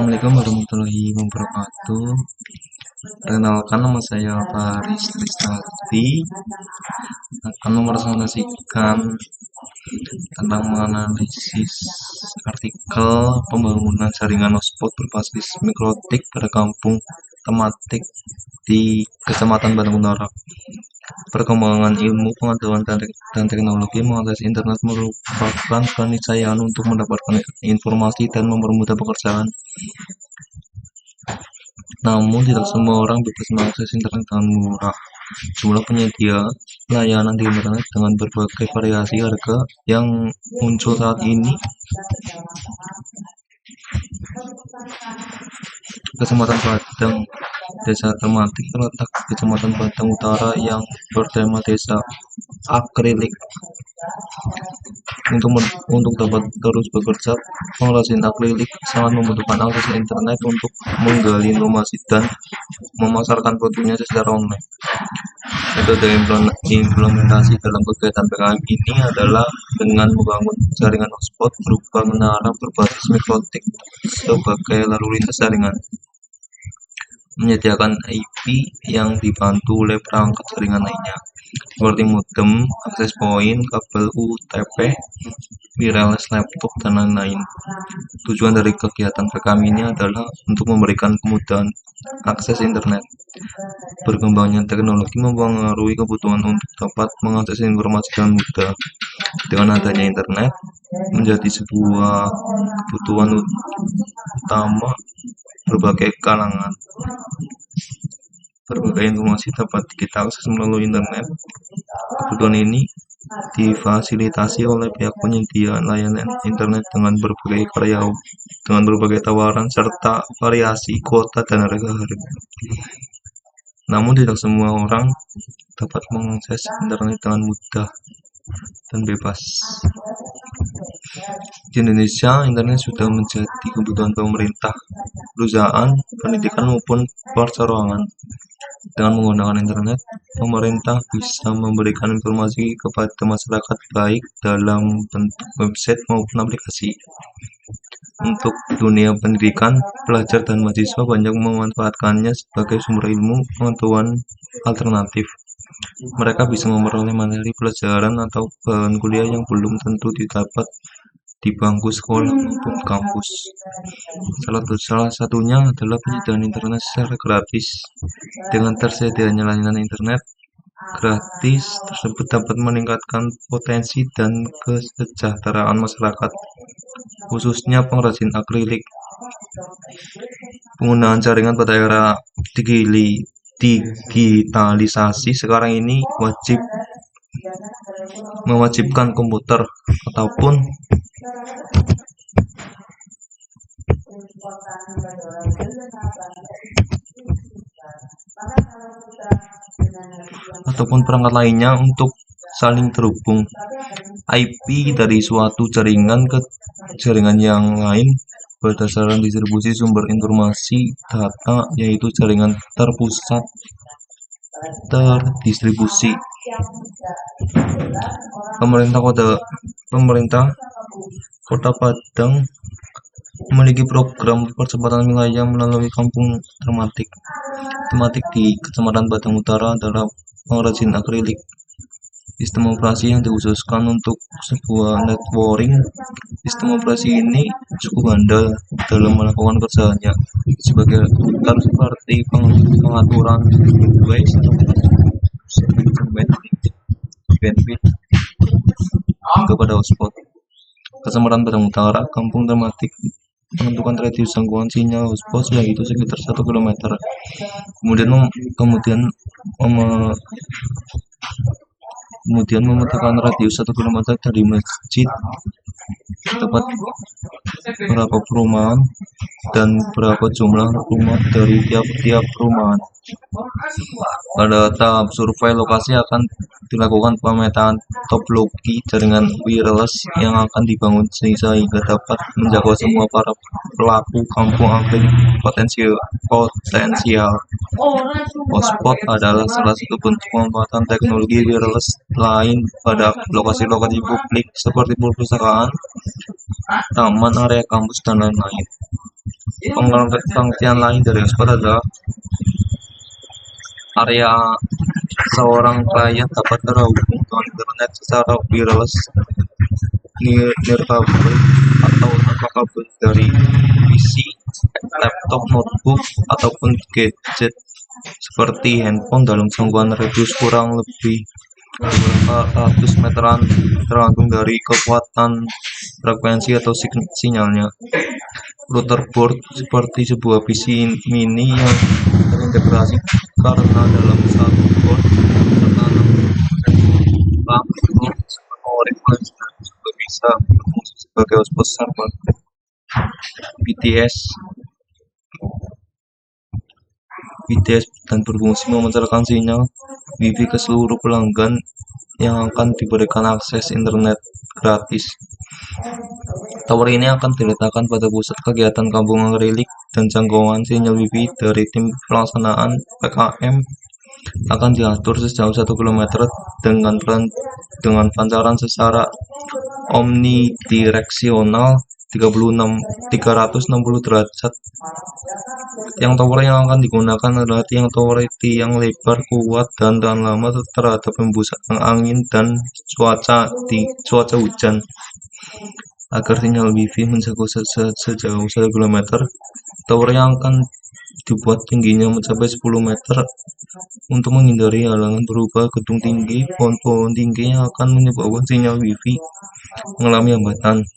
Assalamualaikum warahmatullahi wabarakatuh. Perkenalkan, nama saya Faris Tristaldi, akan mepresentasikan tentang menganalisis artikel pembangunan jaringan hotspot berbasis mikrotik pada kampung tematik di Kecamatan Batang Utara. Perkembangan ilmu pengetahuan dan teknologi mengakses internet merupakan keniscayaan untuk mendapatkan informasi dan mempermudah pekerjaan. Namun, tidak semua orang bebas mengakses internet dengan murah. Jumlah penyedia layanan di internet dengan berbagai variasi harga yang muncul saat ini. Kecamatan Batang, Desa Tematik terletak di Kecamatan Batang Utara yang bertema Desa Akrilik. Untuk dapat terus bekerja, pengrajin akrilik sangat membutuhkan akses internet untuk menggali informasi dan memasarkan produknya secara online. Metode implementasi dalam kegiatan PKM ini adalah dengan membangun jaringan hotspot berupa menara berbasis mikrotik sebagai lalu lintas jaringan, menyediakan IP yang dibantu oleh perangkat jaringan lainnya seperti modem, access point, kabel UTP, wireless laptop, dan lain-lain. Tujuan dari kegiatan PKM ini adalah untuk memberikan kemudahan akses internet. Berkembangnya teknologi mempengaruhi kebutuhan untuk dapat mengakses informasi dengan mudah. Dengan adanya internet menjadi sebuah kebutuhan utama berbagai kalangan. Berbagai informasi dapat kita akses melalui internet. Kebutuhan ini difasilitasi oleh pihak penyedia layanan internet dengan berbagai tawaran serta variasi kuota dan harga-harga. Namun, tidak semua orang dapat mengakses internet dengan mudah dan bebas. Di Indonesia, internet sudah menjadi kebutuhan pemerintah, perusahaan, pendidikan maupun perseroan. Dengan menggunakan internet, pemerintah bisa memberikan informasi kepada masyarakat baik dalam bentuk website maupun aplikasi. Untuk dunia pendidikan, pelajar dan mahasiswa banyak memanfaatkannya sebagai sumber ilmu pengetahuan alternatif. Mereka bisa memperoleh materi pelajaran atau bahan kuliah yang belum tentu didapat di bangku sekolah maupun kampus. Salah satunya adalah penyediaan internet secara gratis. Dengan tersedianya layanan internet gratis tersebut dapat meningkatkan potensi dan kesejahteraan masyarakat, khususnya pengrajin akrilik. Penggunaan jaringan pada era digitalisasi sekarang ini mewajibkan komputer ataupun perangkat lainnya untuk saling terhubung. IP dari suatu jaringan ke jaringan yang lain berdasarkan distribusi sumber informasi data, yaitu jaringan terpusat terdistribusi. Pemerintah Kota Padang memiliki program percepatan wilayah melalui kampung tematik di Kecamatan Batang Utara adalah pengrajin akrilik. Sistem operasi yang dikhususkan untuk sebuah networking. Sistem operasi ini cukup handal dalam melakukan kerjanya sebagai router seperti pengaturan waves, bandwidth kepada hotspot. Kecamatan Batang Utara, kampung tematik menentukan radius jangkauan sinyal hotspot yaitu sekitar 1 km. Kemudian memetakan radius 1 km dari masjid, tempat berapa perumahan, dan berapa jumlah rumah dari tiap-tiap perumahan. Pada tahap survei lokasi akan dilakukan pemetaan topologi jaringan wireless yang akan dibangun sehingga dapat menjangkau semua para pelaku kampung akrilik potensial. Hotspot adalah salah satu bentuk pemanfaatan teknologi wireless lain pada lokasi-lokasi publik seperti perpustakaan, taman, area kampus, dan lain-lain. Pengertian lain dari hotspot adalah area seorang klien dapat terhubung dengan internet secara wireless nirkabel atau tanpa kabel dari PC, laptop, notebook, ataupun gadget seperti handphone dalam jangkauan radius kurang lebih beberapa ratus meteran tergantung dari kekuatan frekuensi atau sinyalnya. Router board seperti sebuah PC mini yang terintegrasi karena dalam satu board tertanam RAM, memori flash, dan juga bisa berfungsi sebagai hotspot server. BTS dan berfungsi memancarkan sinyal Wi-Fi ke seluruh pelanggan yang akan diberikan akses internet gratis. Tower ini akan diletakkan pada pusat kegiatan kampung akrilik dan jangkauan sinyal Wi-Fi dari tim pelaksanaan PKM akan diatur sejauh 1 km dengan pancaran secara omnidireksional 360 derajat. Tiang tower yang akan digunakan adalah tiang lebar, kuat, dan tahan lama terhadap hembusan angin dan cuaca hujan. Agar sinyal Wi-Fi menjangkau sejauh 1 km, tower yang akan dibuat tingginya mencapai 10 meter untuk menghindari halangan berupa gedung tinggi, pohon-pohon tinggi yang akan menyebabkan sinyal Wi-Fi mengalami hambatan.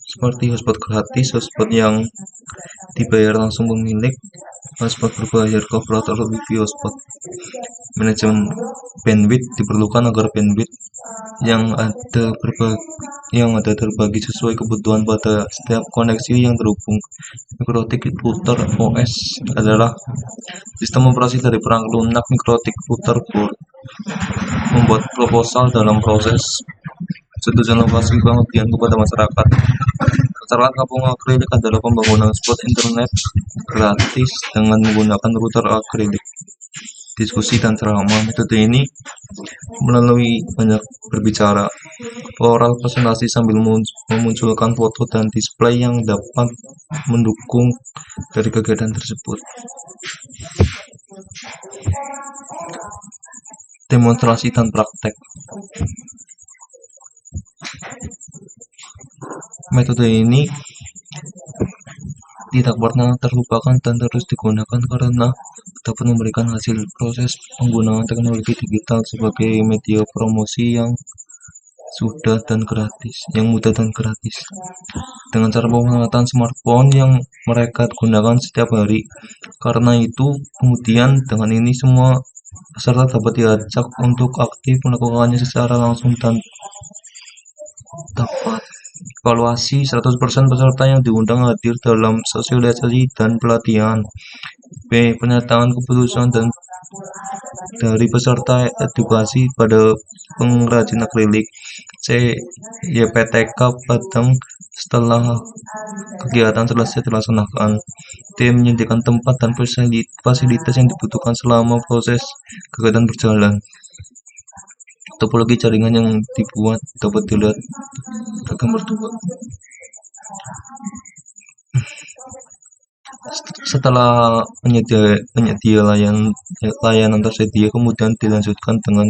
Seperti hotspot gratis, hotspot yang dibayar langsung pemilik, hotspot berbayar ke operator Wi-Fi hotspot. Manajemen bandwidth diperlukan agar bandwidth yang ada terbagi sesuai kebutuhan pada setiap koneksi yang terhubung. Mikrotik router OS adalah sistem operasi dari perangkat lunak mikrotik router board. Membuat proposal dalam proses persetujuan lokasi pengertian kepada masyarakat. Masyarakat kampung akrilik adalah pembangunan spot internet gratis dengan menggunakan router akrilik. Diskusi dan ceramah. Metode ini melalui banyak berbicara, oral presentasi sambil memunculkan foto dan display yang dapat mendukung dari kegiatan tersebut. Demonstrasi dan praktek. Metode ini tidak pernah terlupakan dan terus digunakan karena dapat memberikan hasil. Proses penggunaan teknologi digital sebagai media promosi yang mudah dan gratis dengan cara pemanfaatan smartphone yang mereka gunakan setiap hari. Karena itu kemudian dengan ini semua peserta dapat diajak untuk aktif melakukannya secara langsung dan dapat evaluasi. 100% peserta yang diundang hadir dalam sosialisasi dan pelatihan. B. Pernyataan keputusan dan dari peserta edukasi pada pengrajin akrilik. C. YPTK Padang setelah kegiatan selesai dilaksanakan. D. Menyediakan tempat dan fasilitas yang dibutuhkan selama proses kegiatan berjalan. Topologi jaringan yang dibuat dapat dilihat di gambar 2. Setelah penyedia layanan tersedia, kemudian dilanjutkan dengan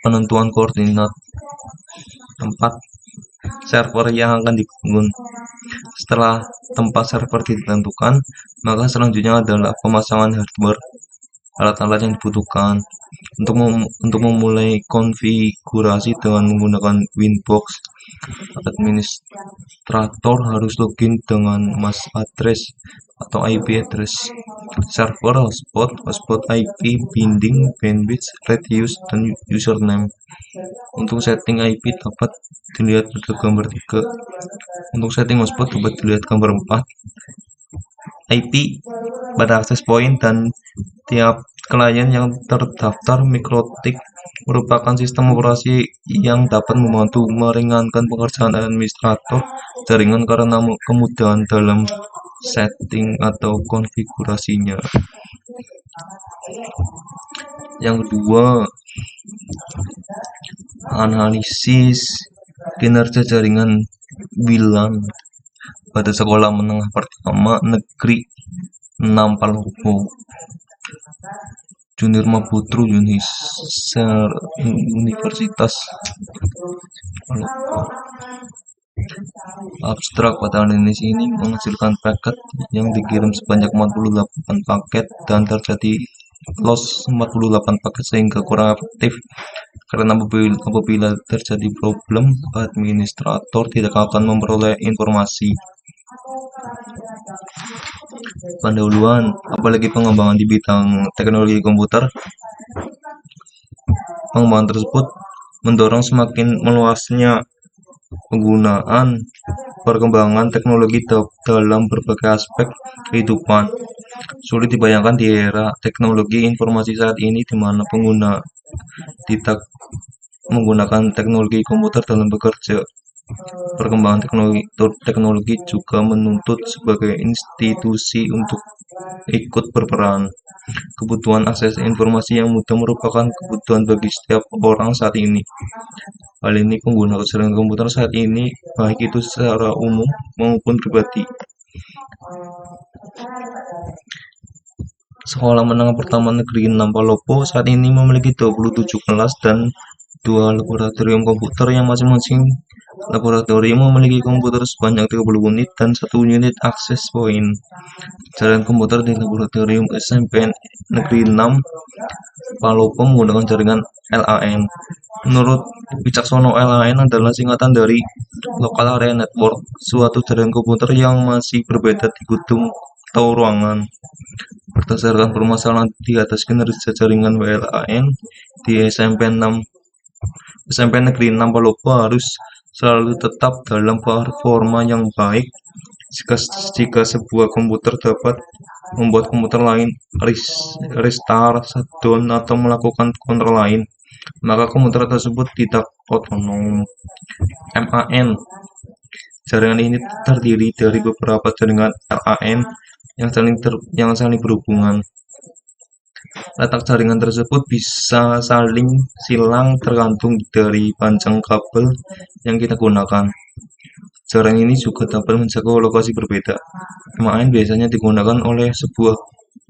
penentuan koordinat tempat server yang akan dibangun. Setelah tempat server ditentukan, maka selanjutnya adalah pemasangan hardware, alat-alat yang dibutuhkan. Untuk memulai konfigurasi dengan menggunakan Winbox, administrator harus login dengan MAC address atau IP address, server, hotspot IP, binding, bandwidth, radius, dan username. Untuk setting IP dapat dilihat pada gambar 3. Untuk setting hotspot dapat dilihat gambar 4. IP pada akses point dan tiap klien yang terdaftar. Mikrotik merupakan sistem operasi yang dapat membantu meringankan pekerjaan administrator jaringan karena kemudahan dalam setting atau konfigurasinya. Yang kedua, analisis kinerja jaringan Wilan pada sekolah menengah pertama negeri 6 Palopo. Junior Maputru Universitas Palopo. Abstrak pada Indonesia ini menghasilkan paket yang dikirim sebanyak 48 paket dan terjadi loss 48 paket sehingga kurang efektif karena apabila terjadi problem, administrator tidak akan memperoleh informasi. Pendahuluan, apalagi pengembangan di bidang teknologi komputer. Pengembangan tersebut mendorong semakin meluasnya penggunaan perkembangan teknologi dalam berbagai aspek kehidupan. Sulit dibayangkan di era teknologi informasi saat ini di mana pengguna tidak menggunakan teknologi komputer dalam bekerja. Perkembangan teknologi juga menuntut sebagai institusi untuk ikut berperan. Kebutuhan akses informasi yang mudah merupakan kebutuhan bagi setiap orang saat ini. Hal ini pengguna kesehatan komputer saat ini, baik itu secara umum maupun pribadi. Sekolah menengah pertama negeri 6 Palopo saat ini memiliki 27 kelas dan 2 laboratorium komputer yang masing-masing laboratorium memiliki komputer sebanyak 30 unit dan 1 unit access point. Jaringan komputer di laboratorium SMP Negeri 6 Palopo menggunakan jaringan LAN. Menurut Wicaksono, LAN adalah singkatan dari Local Area Network, suatu jaringan komputer yang masih berbeda di gedung atau ruangan. Berdasarkan permasalahan di atas, kinerja jaringan WLAN di SMP Negeri 6 Palopo harus selalu tetap dalam performa yang baik. Jika sebuah komputer dapat membuat komputer lain restart, shutdown, atau melakukan kontrol lain, maka komputer tersebut tidak otonom. MAN. Jaringan ini terdiri dari beberapa jaringan LAN yang saling berhubungan. Letak jaringan tersebut bisa saling silang tergantung dari panjang kabel yang kita gunakan. Jaringan ini juga dapat menjangkau lokasi berbeda. MAN biasanya digunakan oleh sebuah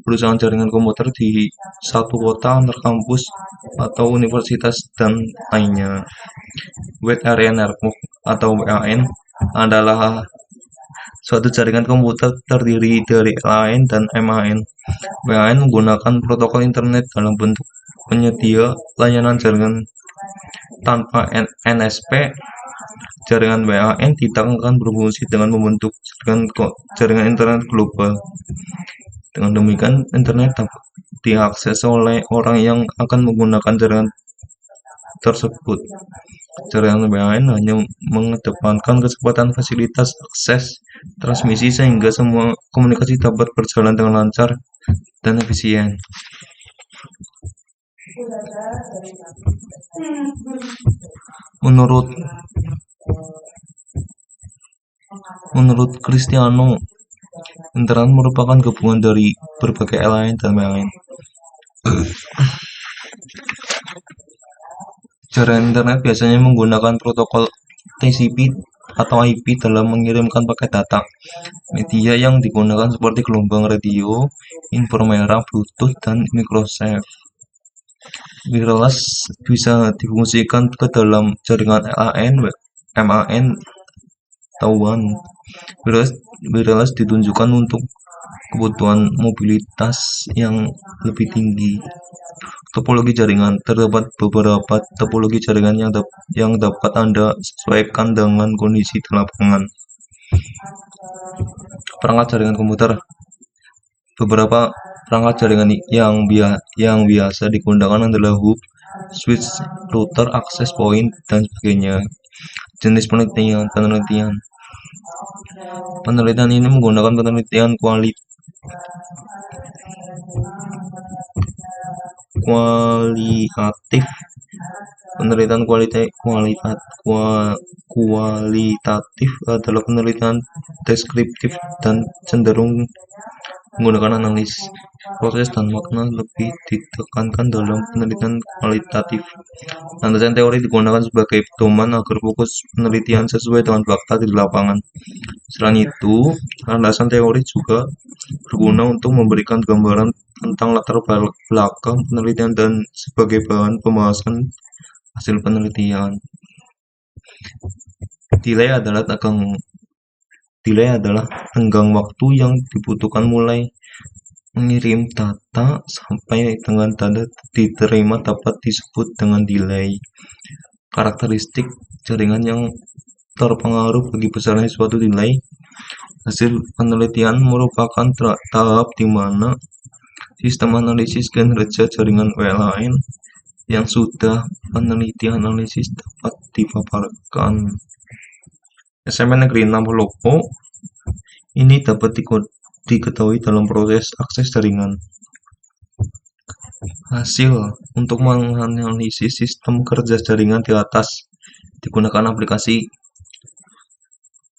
perusahaan jaringan komputer di satu kota, antar kampus, atau universitas, dan lainnya. Wide Area Network atau WAN adalah suatu jaringan komputer terdiri dari LAN dan MAN. WAN menggunakan protokol internet dalam bentuk penyedia layanan jaringan tanpa NSP. Jaringan WAN tidak akan berfungsi dengan membentuk jaringan internet global. Dengan demikian, internet dapat diakses oleh orang yang akan menggunakan jaringan tersebut. Jaringan WAN hanya mengedepankan kecepatan, fasilitas, akses, transmisi sehingga semua komunikasi dapat berjalan dengan lancar dan efisien. Menurut Cristiano, internet merupakan gabungan dari berbagai LAN dan WAN. Jaringan internet biasanya menggunakan protokol TCP atau IP dalam mengirimkan paket data. Media yang digunakan seperti gelombang radio, inframerah, Bluetooth, dan microwave. Wireless bisa difungsikan ke dalam jaringan LAN, MAN, atau WAN. Wireless ditunjukkan untuk kebutuhan mobilitas yang lebih tinggi. Topologi jaringan. Terdapat beberapa topologi jaringan yang dapat Anda sesuaikan dengan kondisi di lapangan. Perangkat jaringan komputer. Beberapa perangkat jaringan yang biasa digunakan adalah hub, switch, router, access point, dan sebagainya. Jenis penelitian. Penelitian ini menggunakan penelitian kualitatif Penelitian kualitatif adalah penelitian deskriptif dan cenderung menggunakan analisis proses dan makna lebih ditekankan dalam penelitian kualitatif. Landasan teori digunakan sebagai pedoman agar fokus penelitian sesuai dengan fakta di lapangan. Selain itu, landasan teori juga berguna untuk memberikan gambaran tentang latar belakang penelitian dan sebagai bahan pembahasan hasil penelitian. Delay adalah tenggang waktu yang dibutuhkan mulai mengirim data sampai dengan data diterima dapat disebut dengan delay. Karakteristik jaringan yang terpengaruh bagi besarnya suatu delay. Hasil penelitian merupakan tahap di mana sistem analisis kinerja jaringan WLAN yang sudah penelitian analisis dapat dipaparkan. SMN Negeri 6 Palopo ini dapat diketahui dalam proses akses jaringan. Hasil untuk menganalisis sistem kerja jaringan di atas digunakan aplikasi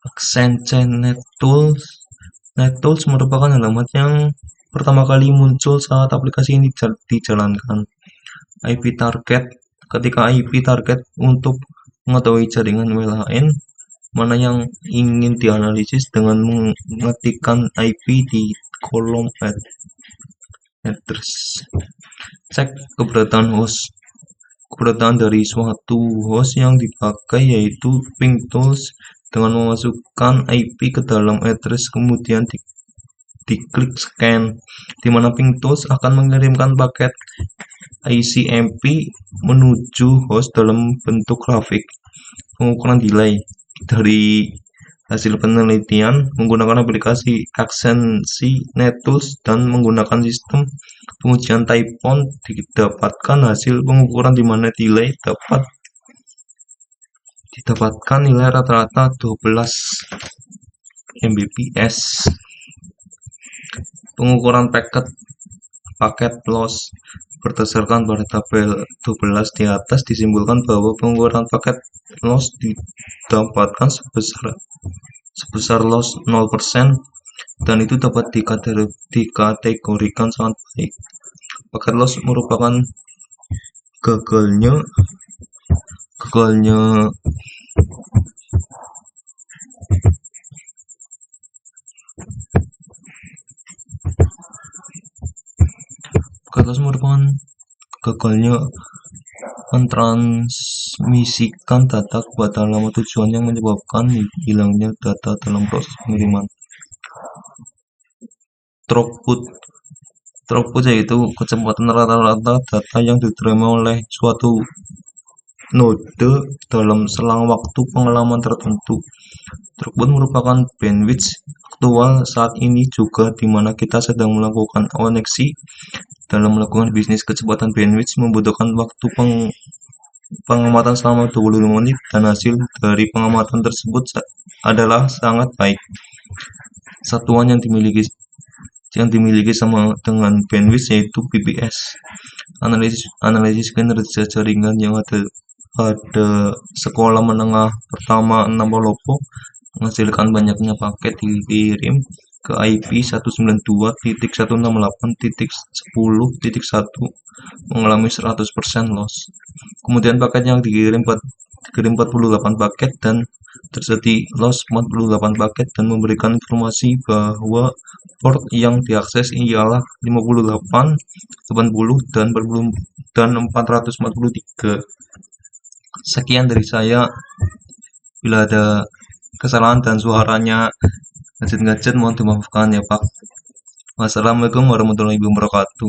Accenture NetTools. NetTools merupakan alamat yang pertama kali muncul saat aplikasi ini dijalankan. IP target, ketika IP target untuk mengetahui jaringan WLAN mana yang ingin dianalisis dengan mengetikkan IP di kolom address. Cek keberadaan host. Keberadaan dari suatu host yang dipakai yaitu ping tools dengan memasukkan IP ke dalam address kemudian diklik scan, di mana ping tools akan mengirimkan paket ICMP menuju host dalam bentuk grafik. Pengukuran delay dari hasil penelitian menggunakan aplikasi Accenture NetTools dan menggunakan sistem pengujian type-on didapatkan hasil pengukuran di mana delay dapat didapatkan nilai rata-rata 12 Mbps. Pengukuran paket loss berdasarkan pada tabel 12 di atas disimpulkan bahwa pengukuran paket loss didapatkan sebesar loss 0% dan itu dapat dikategorikan sangat baik. Paket loss merupakan gagalnya mentransmisikan data kepada alamat tujuan yang menyebabkan hilangnya data dalam proses pengiriman. Throughput yaitu kecepatan rata-rata data yang diterima oleh suatu node dalam selang waktu pengalaman tertentu. Throughput merupakan bandwidth aktual saat ini juga di mana kita sedang melakukan koneksi. Dalam melakukan bisnis, kecepatan bandwidth membutuhkan waktu pengamatan selama 25 menit dan hasil dari pengamatan tersebut adalah sangat baik. Satuan yang dimiliki sama dengan bandwidth yaitu bps. Analisis kinerja jaringan yang ada pada sekolah menengah pertama 6 Palopo menghasilkan banyaknya paket dikirim ke IP 192.168.10.1 mengalami 100% loss. Kemudian paket yang dikirim 48 paket dan terjadi loss 48 paket dan memberikan informasi bahwa port yang diakses ialah 58, 80 dan 443. Sekian dari saya. Bila ada kesalahan dan suaranya gadget-gadget mohon dimaafkan ya Pak. Wassalamualaikum warahmatullahi wabarakatuh.